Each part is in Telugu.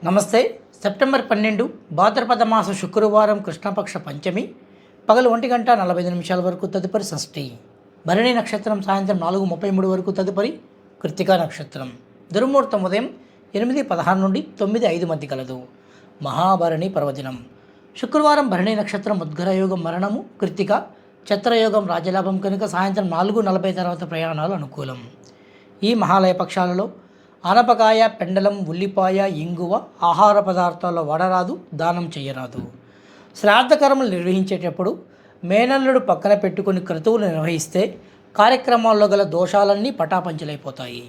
నమస్తే. సెప్టెంబర్ 12 భాద్రపద మాస శుక్రవారం కృష్ణపక్ష పంచమి పగలు 1:45 వరకు తదుపరి షష్ఠి. భరణి నక్షత్రం సాయంత్రం 4:33 వరకు తదుపరి కృత్తికా నక్షత్రం. దుర్ముహూర్తం ఉదయం 8:16 నుండి 9:05 మధ్య కలదు. మహాభరణి పర్వదినం. శుక్రవారం భరణి నక్షత్రం ఉద్గరయోగం మరణము, కృత్తిక ఛత్రయోగం రాజలాభం కనుక సాయంత్రం 4:40 తర్వాత ప్రయాణాలు అనుకూలం. ఈ మహాలయ పక్షాలలో ఆనపకాయ, పెండలం, ఉల్లిపాయ, ఇంగువ ఆహార పదార్థాల్లో వాడరాదు, దానం చేయరాదు. శ్రాద్ధకర్మలు నిర్వహించేటప్పుడు మేనల్లుడు పక్కన పెట్టుకుని క్రతువులు నిర్వహిస్తే కార్యక్రమాల్లో గల దోషాలన్నీ పటాపంచలైపోతాయి.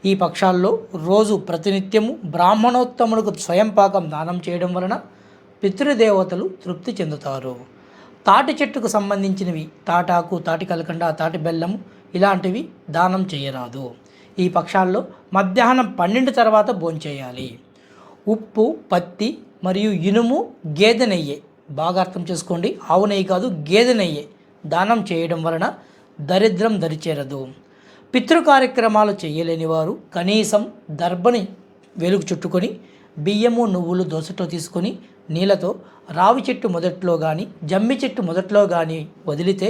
ఈ పక్షాల్లో రోజు ప్రతినిత్యము బ్రాహ్మణోత్తములకు స్వయం పాకం దానం చేయడం వలన పితృదేవతలు తృప్తి చెందుతారు. తాటి చెట్టుకు సంబంధించినవి తాటాకు, తాటి కలకండ, తాటి బెల్లము ఇలాంటివి దానం చేయరాదు. ఈ పక్షాల్లో మధ్యాహ్నం 12 తర్వాత భోంచేయాలి. ఉప్పు, పత్తి మరియు ఇనుము, గేదె నెయ్యి బాగా అర్థం చేసుకోండి, ఆవు నెయ్యి కాదు, గేదె నెయ్యి దానం చేయడం వలన దరిద్రం దరిచేరదు. పితృ కార్యక్రమాలు చేయలేని వారు కనీసం దర్భని వెలుగు చుట్టుకొని బియ్యము, నువ్వులు దోసతో తీసుకొని నీళ్ళతో రావి చెట్టు మొదట్లో కానీ జమ్మి చెట్టు మొదట్లో కానీ వదిలితే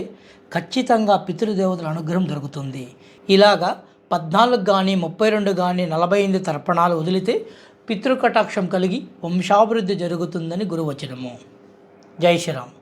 ఖచ్చితంగా పితృదేవతల అనుగ్రహం దొరుకుతుంది. ఇలాగా 14 కానీ 32 కానీ 48 తర్పణాలు వదిలితే పితృకటాక్షం కలిగి వంశాభివృద్ధి జరుగుతుందని గురువచనము. జై శ్రీరామ్.